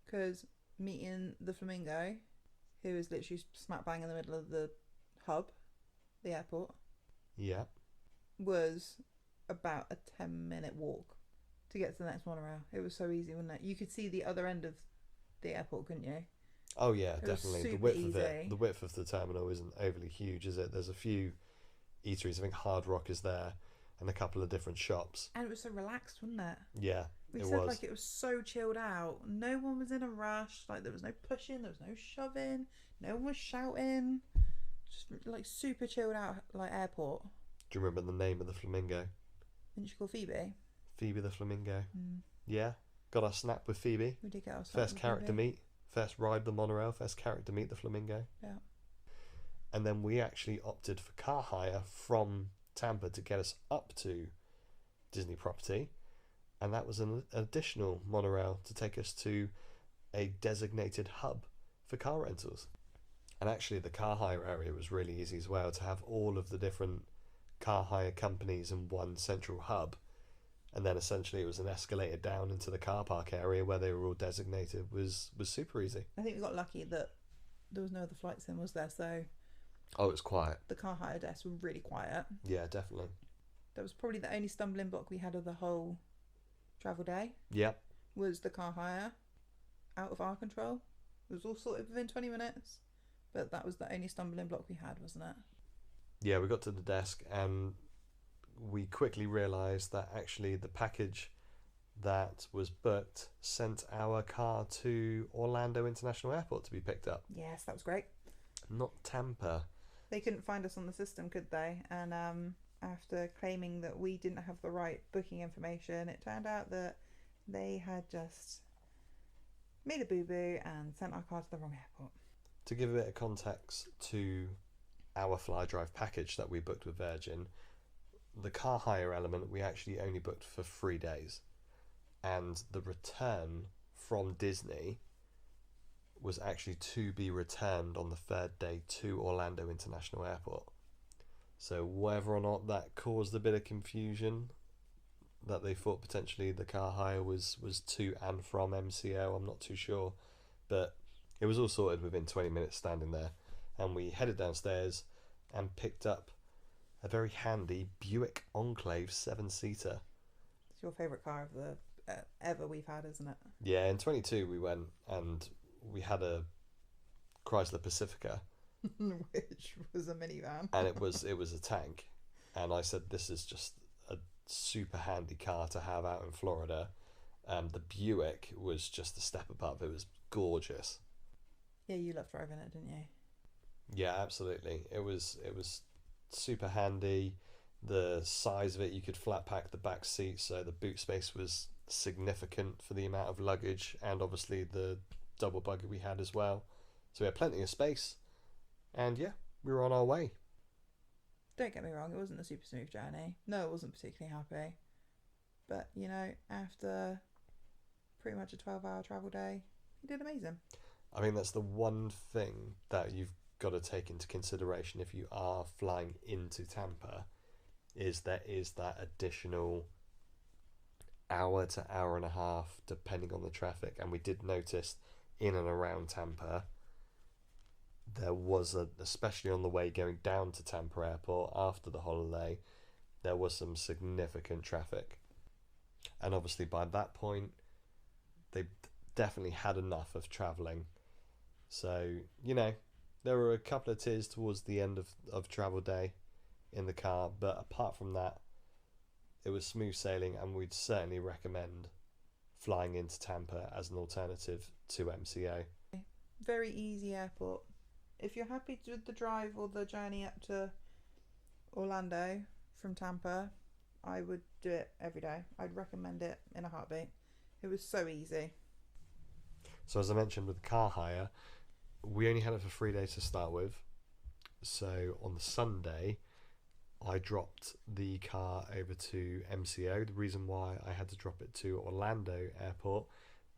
Because meeting the flamingo, who is literally smack bang in the middle of the hub, the airport, Yeah. was about a 10-minute walk to get to the next monorail. It was so easy, wasn't it? You could see the other end of the airport, couldn't you? Oh yeah, It was definitely. The super width of it, easy. the width of the terminal isn't overly huge, is it? There's a few eateries. I think Hard Rock is there, and a couple of different shops. And it was so relaxed, wasn't it? Yeah, We it said was. like it was so chilled out. No one was in a rush. Like there was no pushing, there was no shoving, no one was shouting. Just like super chilled out, like airport. Do you remember the name of the flamingo? Didn't you call Phoebe? Phoebe the flamingo. Mm. Yeah, got our snap with Phoebe. We did get our First character meet, first ride the monorail, first character meet the flamingo. Yeah. And then we actually opted for car hire from Tampa to get us up to Disney property, and that was an additional monorail to take us to a designated hub for car rentals. And actually the car hire area was really easy as well, to have all of the different car hire companies in one central hub, and then essentially it was an escalator down into the car park area where they were all designated was super easy. I think we got lucky that there was no other flights in, was there? So Oh, it was quiet. the car hire desks were really quiet. Yeah, definitely. That was probably the only stumbling block we had of the whole travel day, Yeah. was the car hire, out of our control. It was all sorted within 20 minutes, but that was the only stumbling block we had, wasn't it? Yeah, we got to the desk and we quickly realised that actually the package that was booked sent our car to Orlando International Airport to be picked up, Yes, that was great. not Tampa. They couldn't find us on the system, could they? And after claiming that we didn't have the right booking information, it turned out that they had just made a boo-boo and sent our car to the wrong airport. To give a bit of context to our fly drive package that we booked with Virgin, the car hire element we actually only booked for 3 days, and the return from Disney was actually to be returned on the third day to Orlando International Airport. So whether or not that caused a bit of confusion, that they thought potentially the car hire was to and from MCO, I'm not too sure, but it was all sorted within 20 minutes standing there, and we headed downstairs and picked up a very handy Buick Enclave 7-seater. It's your favourite car of the ever we've had, isn't it? Yeah, in 22 we went and we had a Chrysler Pacifica, Which was a minivan. and it was a tank, and I said this is just a super handy car to have out in Florida. The Buick was just a step above. It was gorgeous. Yeah, you loved driving it, didn't you? Yeah, absolutely. It was super handy. The size of it, you could flat pack the back seat, so the boot space was significant for the amount of luggage, and obviously the double buggy we had as well. So we had plenty of space, and yeah, we were on our way. Don't get me wrong, it wasn't a super smooth journey. No, it wasn't particularly happy. But, you know, after pretty much a 12-hour travel day, you did amazing. I mean, that's the one thing that you've got to take into consideration if you are flying into Tampa, is there is that additional hour to hour and a half depending on the traffic. And we did notice in and around Tampa there was especially on the way going down to Tampa Airport after the holiday, there was some significant traffic, and obviously by that point they definitely had enough of travelling. So, you know, there were a couple of tears towards the end of travel day in the car, but apart from that, it was smooth sailing, and we'd certainly recommend flying into Tampa as an alternative to MCO. Very easy airport. If you're happy with the drive or the journey up to Orlando from Tampa, I would do it every day. I'd recommend it in a heartbeat. It was so easy. So as I mentioned with the car hire, we only had it for 3 days to start with. So on the Sunday, I dropped the car over to MCO. The reason why I had to drop it to Orlando Airport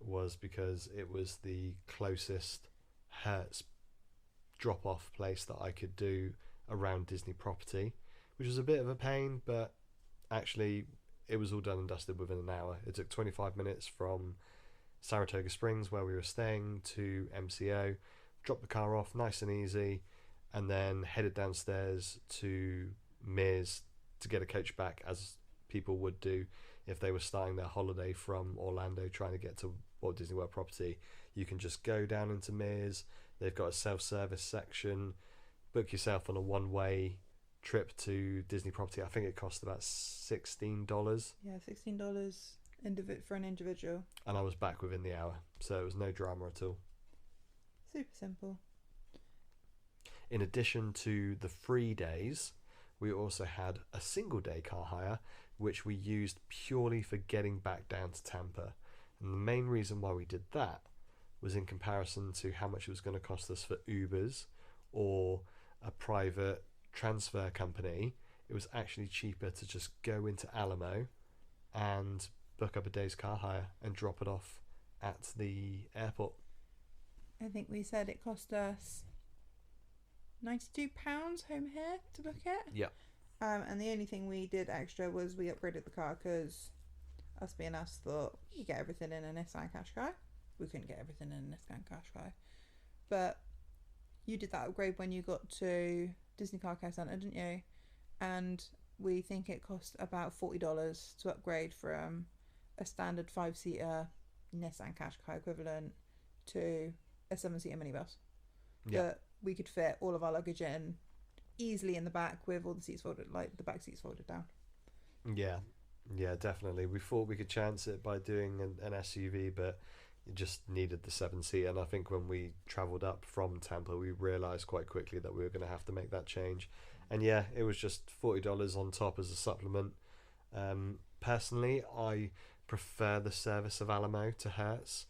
was because it was the closest Hertz drop-off place that I could do around Disney property, which was a bit of a pain, but actually it was all done and dusted within an hour. It took 25 minutes from Saratoga Springs, where we were staying, to MCO, dropped the car off nice and easy, and then headed downstairs to Mears to get a coach back, as people would do if they were starting their holiday from Orlando trying to get to Walt Disney World property. You can just go down into Mears. They've got a self-service section. Book yourself on a one-way trip to Disney property. I think it cost about $16. Yeah, $16 for an individual. And I was back within the hour, so it was no drama at all. Super simple. In addition to the 3 days, we also had a single day car hire, which we used purely for getting back down to Tampa. And the main reason why we did that was in comparison to how much it was going to cost us for Ubers or a private transfer company. It was actually cheaper to just go into Alamo and book up a day's car hire and drop it off at the airport. I think we said it cost us £92 home here to book it. Yeah. And the only thing we did extra was we upgraded the car because us being us thought you get everything in a Nissan Qashqai. We couldn't get everything in a Nissan Qashqai. But you did that upgrade when you got to Disney Car Care Centre, didn't you? And we think it cost about $40 to upgrade from a standard 5-seater Nissan Qashqai equivalent to a 7-seater minibus. Yeah. That we could fit all of our luggage in easily in the back with all the seats folded, like the back seats folded down. Yeah, definitely. We thought we could chance it by doing an SUV, but it just needed the 7-seater. And I think when we travelled up from Tampa, we realised quite quickly that we were going to have to make that change. And yeah, it was just $40 on top as a supplement. Personally, I prefer the service of Alamo to Hertz.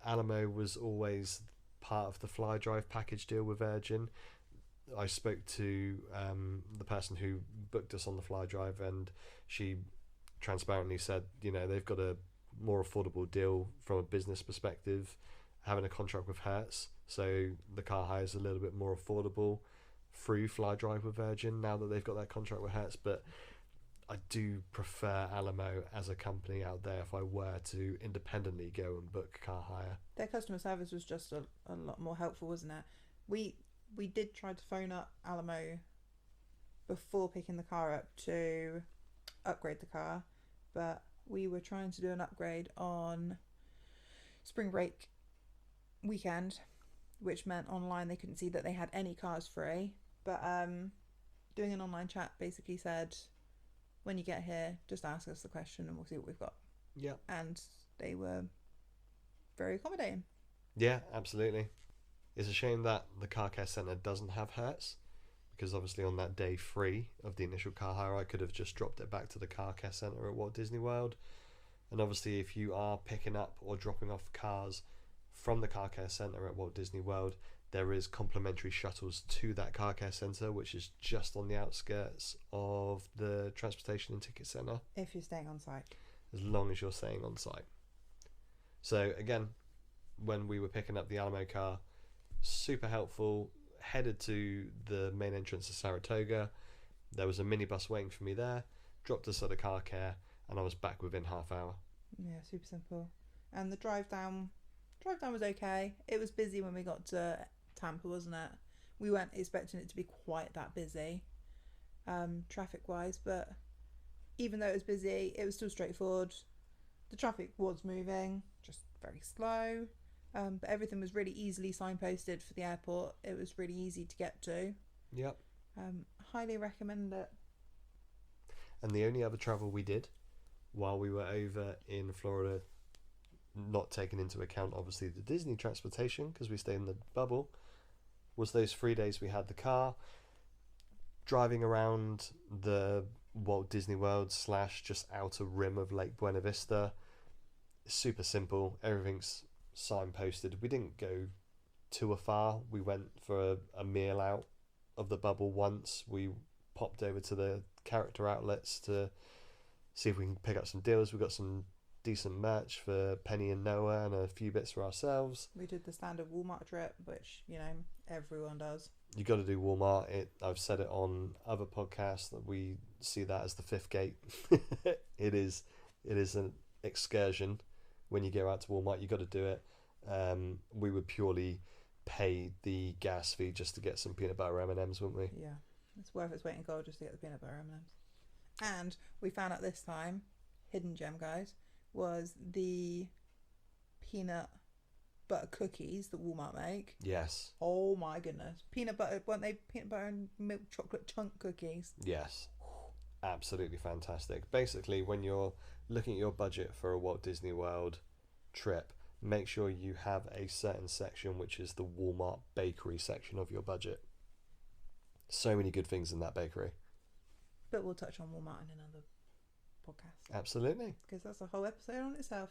Alamo was always part of the fly drive package deal with Virgin. I spoke to the person who booked us on the fly drive, and she transparently said, they've got a more affordable deal from a business perspective, having a contract with Hertz, so the car hire is a little bit more affordable through fly drive with Virgin now that they've got that contract with Hertz. But I do prefer Alamo as a company out there if I were to independently go and book car hire. Their customer service was just a lot more helpful, wasn't it? We did try to phone up Alamo before picking the car up to upgrade the car, but we were trying to do an upgrade on spring break weekend, which meant online they couldn't see that they had any cars free. But doing an online chat basically said, when you get here, just ask us the question and we'll see what we've got. Yeah. And they were very accommodating. Yeah, absolutely. It's a shame that the car care centre doesn't have Hertz, because obviously on that day 3 of the initial car hire, I could have just dropped it back to the car care centre at Walt Disney World. And obviously if you are picking up or dropping off cars from the car care centre at Walt Disney World, there is complimentary shuttles to that car care centre, which is just on the outskirts of the transportation and ticket centre. If you're staying on site. As long as you're staying on site. So again, when we were picking up the Alamo car, super helpful. Headed to the main entrance of Saratoga. There was a minibus waiting for me there. Dropped us at a car care, and I was back within half hour. Yeah, super simple. And the drive down was okay. It was busy when we got to Tampa, wasn't it? We weren't expecting it to be quite that busy, traffic wise, but even though it was busy, it was still straightforward. The traffic was moving, just very slow. But everything was really easily signposted for the airport. It was really easy to get to. Yep. Highly recommend it. And the only other travel we did while we were over in Florida, not taking into account obviously the Disney transportation because we stayed in the bubble, was those 3 days we had the car, driving around the Walt Disney World / just outer rim of Lake Buena Vista. Super simple. Everything's signposted. We didn't go too far. We went for a meal out of the bubble once. We popped over to the character outlets to see if we can pick up some deals. We got some decent merch for Penny and Noah and a few bits for ourselves. We did the standard Walmart trip, which everyone does. You got to do Walmart. I've said it on other podcasts that we see that as the fifth gate. It is an excursion when you go out to Walmart, you got to do it. We would purely pay the gas fee just to get some peanut butter M&Ms, wouldn't we? Yeah, it's worth its weight in gold just to get the peanut butter M&Ms. And we found out this time, hidden gem, guys, was the peanut butter cookies that Walmart make. Yes. Oh my goodness. Peanut butter, weren't they peanut butter and milk chocolate chunk cookies? Yes. Absolutely fantastic. Basically, when you're looking at your budget for a Walt Disney World trip, make sure you have a certain section which is the Walmart bakery section of your budget. So many good things in that bakery. But we'll touch on Walmart in another podcast. Absolutely. Because that's a whole episode on itself.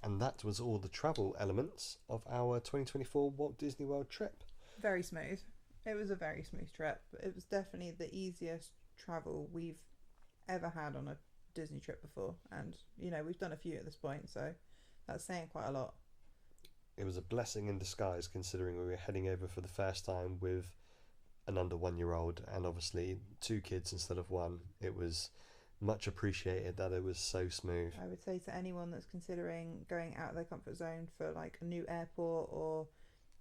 And that was all the travel elements of our 2024 Walt Disney World trip. Very smooth. It was a very smooth trip. It was definitely the easiest travel we've ever had on a Disney trip before. And, you know, we've done a few at this point, so that's saying quite a lot. It was a blessing in disguise, considering we were heading over for the first time with an under 1-year-old and obviously 2 kids instead of 1. It was much appreciated that it was so smooth. I would say to anyone that's considering going out of their comfort zone for like a new airport or,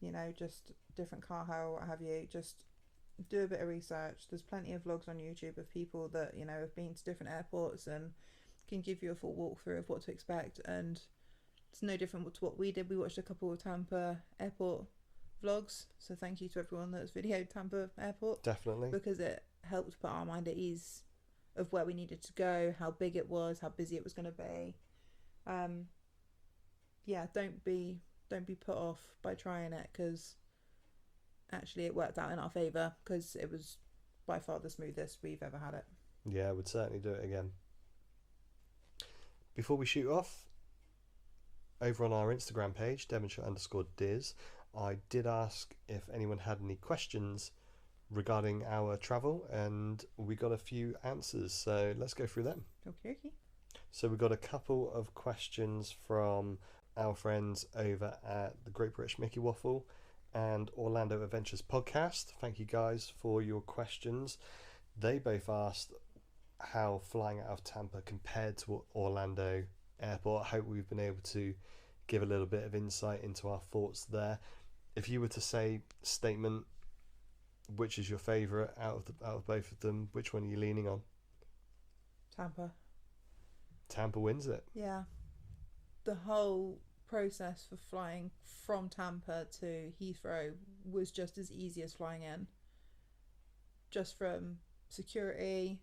you know, just different car hire or what have you, just do a bit of research. There's plenty of vlogs on YouTube of people that, you know, have been to different airports and can give you a full walkthrough of what to expect. And it's no different to what we did. We watched a couple of Tampa airport vlogs, so thank you to everyone that's videoed Tampa airport. Definitely. Because it helped put our mind at ease of where we needed to go, how big it was, how busy it was going to be. Yeah, don't be put off by trying it, because actually it worked out in our favour, because it was by far the smoothest we've ever had it. Yeah, I would certainly do it again. Before we shoot off, over on our Instagram page, Devonshire_Diz, I did ask if anyone had any questions regarding our travel, and we got a few answers, so let's go through them. Okay. So we got a couple of questions from our friends over at the Great British Mickey Waffle and Orlando Adventures podcast. Thank you guys for your questions. They both asked how flying out of Tampa compared to Orlando Airport. I hope we've been able to give a little bit of insight into our thoughts there. If you were to say statement, which is your favourite out of both of them, which one are you leaning on? Tampa. Tampa wins it. Yeah. The whole process for flying from Tampa to Heathrow was just as easy as flying in. Just from security.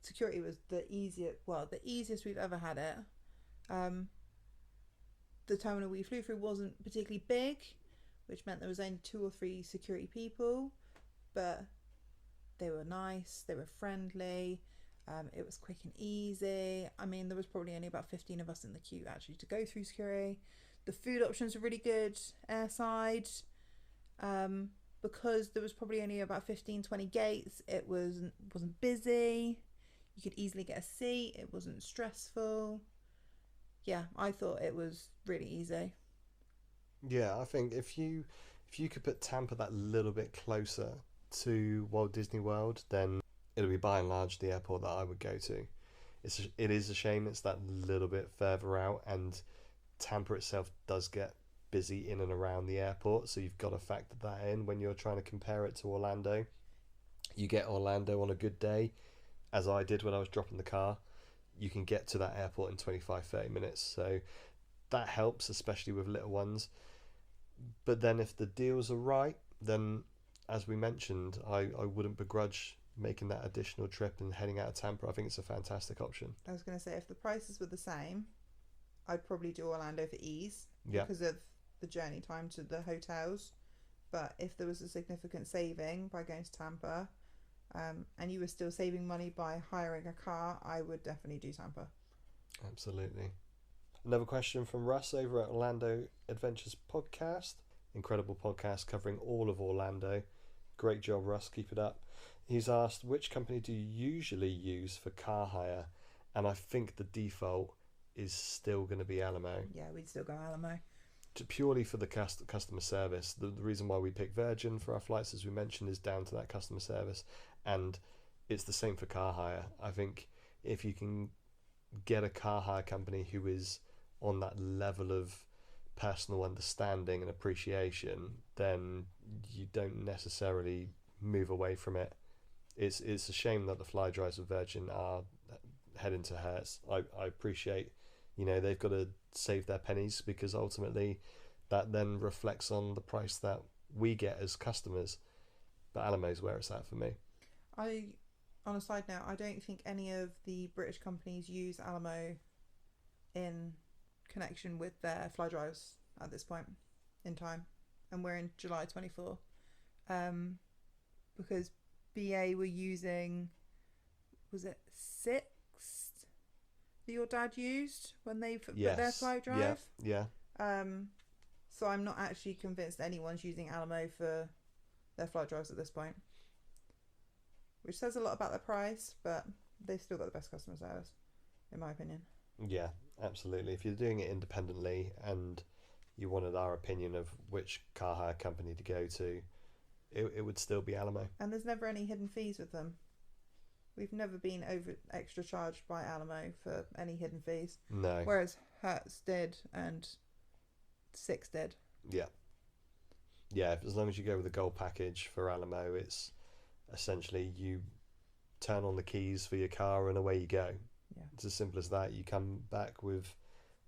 Security was the easiest we've ever had it. The terminal we flew through wasn't particularly big, which meant there was only 2 or 3 security people, but they were nice, they were friendly, it was quick and easy. I mean, there was probably only about 15 of us in the queue actually to go through security. The food options were really good airside, because there was probably only about 15-20 gates. It wasn't busy, you could easily get a seat, it wasn't stressful. Yeah, I thought it was really easy. Yeah, I think if you could put Tampa that little bit closer to Walt Disney World, then it'll be by and large the airport that I would go to. It is a shame it's that little bit further out, and Tampa itself does get busy in and around the airport, so you've got to factor that in when you're trying to compare it to Orlando. You get Orlando on a good day, as I did when I was dropping the car, you can get to that airport in 25-30 minutes, so that helps, especially with little ones. But then if the deals are right, then as we mentioned, I wouldn't begrudge making that additional trip and heading out of Tampa. I think it's a fantastic option. I was going to say, if the prices were the same, I'd probably do Orlando for ease, Yeah. because of the journey time to the hotels. But if there was a significant saving by going to Tampa, and you were still saving money by hiring a car, I would definitely do Tampa. Absolutely. Another question from Russ over at Orlando Adventures podcast. Incredible podcast covering all of Orlando. Great job, Russ. Keep it up. He's asked, which company do you usually use for car hire? And I think the default is still going to be Alamo. Yeah, we'd still go Alamo. Purely for the customer service. The reason why we pick Virgin for our flights, as we mentioned, is down to that customer service. And it's the same for car hire. I think if you can get a car hire company who is on that level of personal understanding and appreciation, then you don't necessarily move away from it. It's a shame that the fly dries of Virgin are heading to Hertz. I appreciate, they've got to save their pennies, because ultimately that then reflects on the price that we get as customers. But Alamo's where it's at for me. On a side note, I don't think any of the British companies use Alamo in connection with their fly drives at this point in time, and we're in July 24. Because BA were using, was it 6 that your dad used when they put their fly drive? Yeah. So I'm not actually convinced anyone's using Alamo for their fly drives at this point, which says a lot about their price, but they've still got the best customer service, in my opinion. Yeah, absolutely. If you're doing it independently and you wanted our opinion of which car hire company to go to, it would still be Alamo. And there's never any hidden fees with them. We've never been extra charged by Alamo for any hidden fees. No. Whereas Hertz did and 6 did. Yeah. Yeah, as long as you go with the gold package for Alamo, it's essentially you turn on the keys for your car and away you go. Yeah. It's as simple as that. You come back with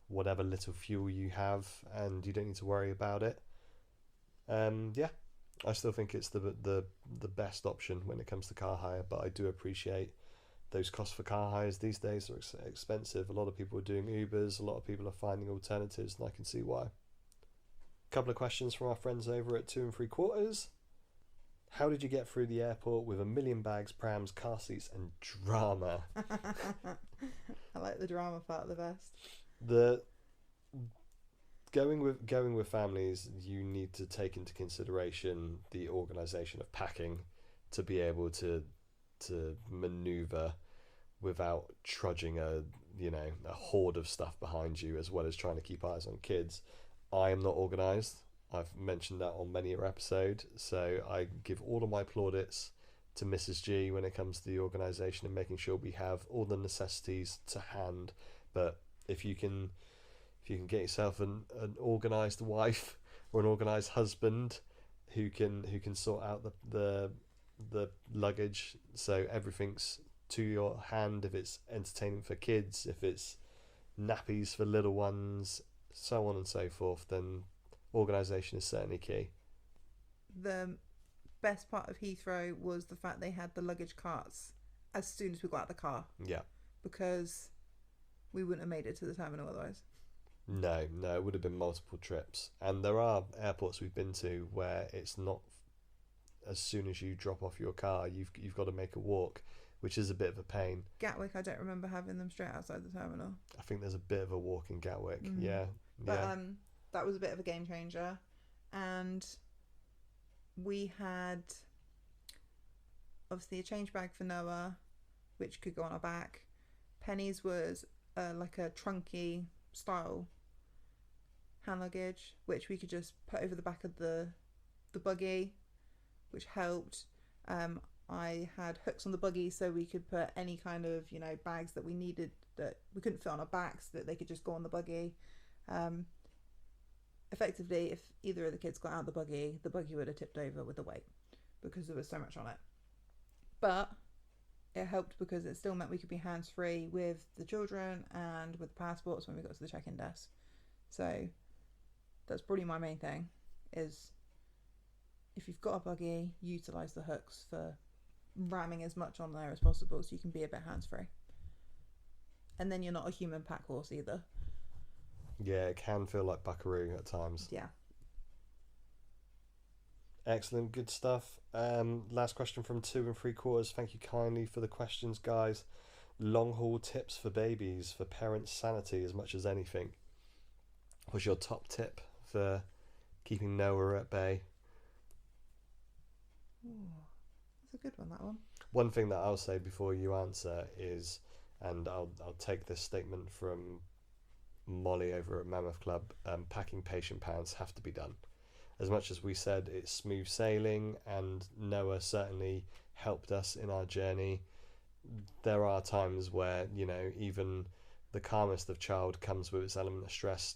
whatever little fuel you have and you don't need to worry about it. Yeah, I still think it's the best option when it comes to car hire, but I do appreciate those costs for car hires these days are expensive. A lot of people are doing Ubers, a lot of people are finding alternatives, and I can see why. Couple of questions from our friends over at 2 3/4. How did you get through the airport with 1 million bags, prams, car seats, and drama? I like the drama part the best. Going with families, you need to take into consideration the organisation of packing to be able to manoeuvre without trudging a horde of stuff behind you, as well as trying to keep eyes on kids. I am not organised. I've mentioned that on many an episode, so I give all of my plaudits to Mrs. G when it comes to the organisation and making sure we have all the necessities to hand. But if you can get yourself an organised wife or an organised husband who can sort out the luggage, so everything's to your hand, if it's entertainment for kids, if it's nappies for little ones, so on and so forth, then organisation is certainly key. The best part of Heathrow was the fact they had the luggage carts as soon as we got out of the car. Yeah. Because we wouldn't have made it to the terminal otherwise. No, it would have been multiple trips. And there are airports we've been to where it's not as soon as you drop off your car, you've got to make a walk, which is a bit of a pain. Gatwick, I don't remember having them straight outside the terminal. I think there's a bit of a walk in Gatwick. Yeah. But that was a bit of a game changer. And we had obviously a change bag for Noah, which could go on our back. Penny's was like a trunky style hand luggage, which we could just put over the back of the buggy, which helped. I had hooks on the buggy so we could put any kind of bags that we needed that we couldn't fit on our backs, that they could just go on the buggy. Effectively, if either of the kids got out of the buggy would have tipped over with the weight because there was so much on it. But it helped because it still meant we could be hands-free with the children and with the passports when we got to the check-in desk. So that's probably my main thing, is if you've got a buggy, utilise the hooks for ramming as much on there as possible so you can be a bit hands-free. And then you're not a human pack horse either. Yeah, it can feel like buckaroo at times. Yeah. Excellent, good stuff. Last question from 2 3/4. Thank you kindly for the questions, guys. Long haul tips for babies, for parents' sanity as much as anything. What's your top tip for keeping Noah at bay? Ooh, that's a good one, that one. One thing that I'll say before you answer is, and I'll take this statement from Molly over at Mammoth Club, packing patient pants have to be done. As much as we said it's smooth sailing, and Noah certainly helped us in our journey, there are times where even the calmest of child comes with its element of stress,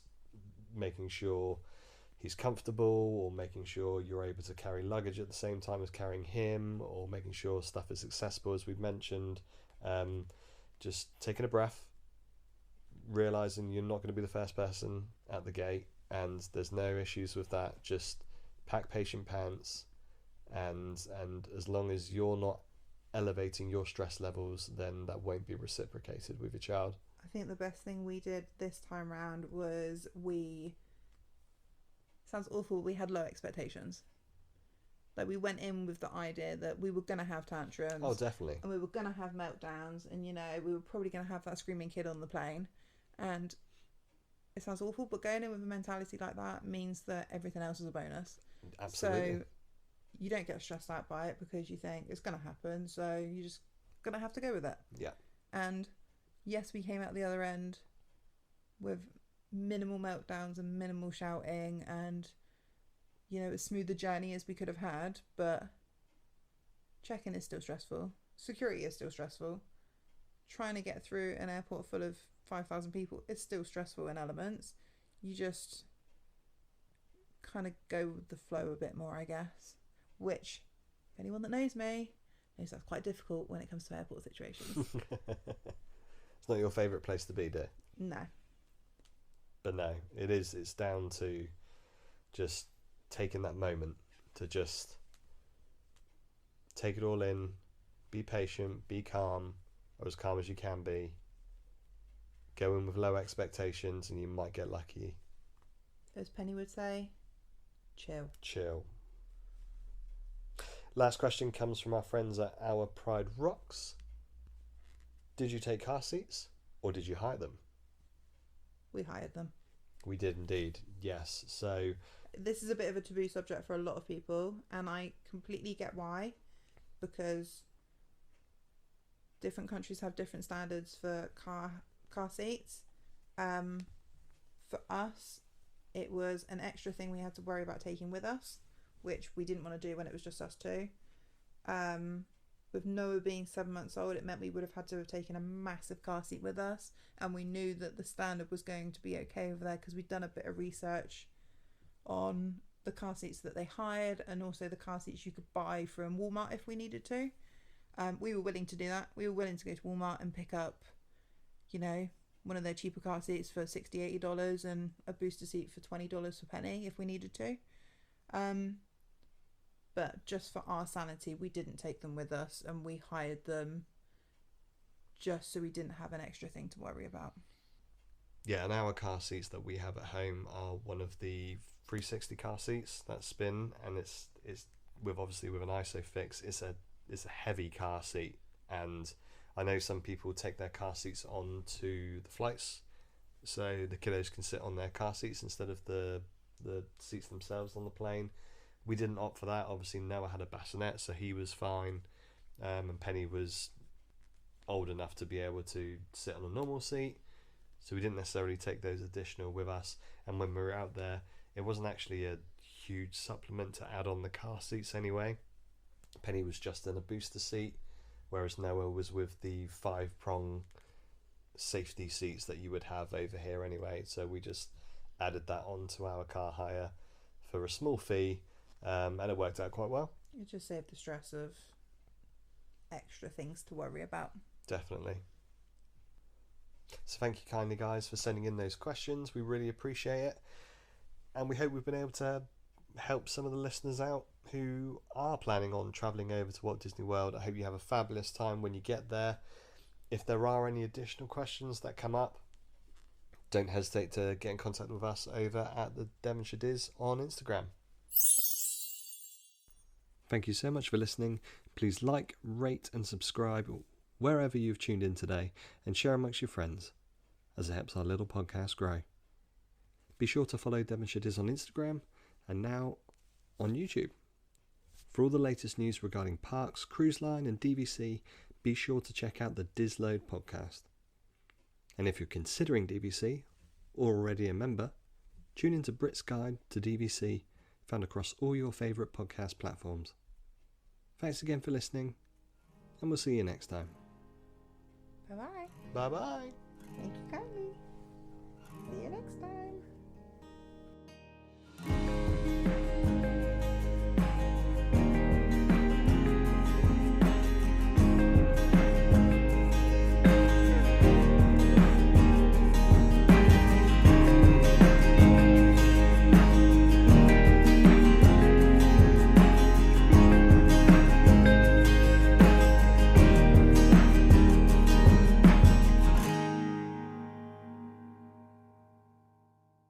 making sure he's comfortable, or making sure you're able to carry luggage at the same time as carrying him, or making sure stuff is accessible, as we've mentioned. Just taking a breath, realizing you're not going to be the first person at the gate, and there's no issues with that. Just pack patient pants, and as long as you're not elevating your stress levels, then that won't be reciprocated with your child. I think the best thing we did this time round was sounds awful, we had low expectations. Like, we went in with the idea that we were going to have tantrums. Oh, definitely. And we were going to have meltdowns, and, you know, we were probably going to have that screaming kid on the plane. And it sounds awful, but going in with a mentality like that means that everything else is a bonus. Absolutely. So you don't get stressed out by it because you think it's going to happen, so you're just going to have to go with it. Yeah. And yes, we came out the other end with minimal meltdowns and minimal shouting, and, you know, as smooth a journey as we could have had, but check-in is still stressful. Security is still stressful. Trying to get through an airport full of 5,000 people is still stressful in elements. You just kind of go with the flow a bit more, I guess. Which, anyone that knows me knows that's quite difficult when it comes to airport situations. It's not your favourite place to be, dear? No. But no, it is. It's down to just taking that moment to just take it all in, be patient, be calm, or as calm as you can be. Go in with low expectations and you might get lucky. As Penny would say, chill. Chill. Last question comes from our friends at Our Pride Rocks. Did you take car seats or did you hire them? We hired them. We did indeed, yes. So this is a bit of a taboo subject for a lot of people, and I completely get why, because different countries have different standards for car seats. For us, it was an extra thing we had to worry about taking with us, which we didn't want to do when it was just us two. With Noah being 7 months old, it meant we would have had to have taken a massive car seat with us, and we knew that the standard was going to be okay over there because we'd done a bit of research on the car seats that they hired, and also the car seats you could buy from Walmart if we needed to. We were willing to do that. We were willing to go to Walmart and pick up, you know, one of their cheaper car seats for $60, $80 and a booster seat for $20 for penny if we needed to. But just for our sanity, we didn't take them with us, and we hired them just so we didn't have an extra thing to worry about. yeah, and our car seats that we have at home are one of the 360 car seats that spin, and it's with obviously with an ISOFIX. It's a heavy car seat, and I know some people take their car seats onto the flights, so the kiddos can sit on their car seats instead of the seats themselves on the plane. We didn't opt for that. Obviously, Noah had a bassinet, so he was fine, and Penny was old enough to be able to sit on a normal seat, so we didn't necessarily take those additional with us. And when we were out there, it wasn't actually a huge supplement to add on the car seats anyway. Penny was just in a booster seat, whereas Noah was with the 5-prong safety seats that you would have over here anyway. So we just added that on to our car hire for a small fee, and it worked out quite well. It just saved the stress of extra things to worry about. Definitely. So thank you kindly, guys, for sending in those questions. We really appreciate it, and we hope we've been able to help some of the listeners out who are planning on travelling over to Walt Disney World. I hope you have a fabulous time when you get there. If there are any additional questions that come up, don't hesitate to get in contact with us over at the Devonshire Diz on Instagram. Thank you so much for listening. Please like, rate and subscribe wherever you've tuned in today, and share amongst your friends, as it helps our little podcast grow. Be sure to follow Devonshire Diz on Instagram and now on YouTube. For all the latest news regarding parks, cruise line and DVC, be sure to check out the DisLoad podcast. And if you're considering DVC or already a member, tune into Brits Guide to DVC, found across all your favourite podcast platforms. Thanks again for listening, and we'll see you next time. Bye-bye. Bye-bye. Thank you kindly.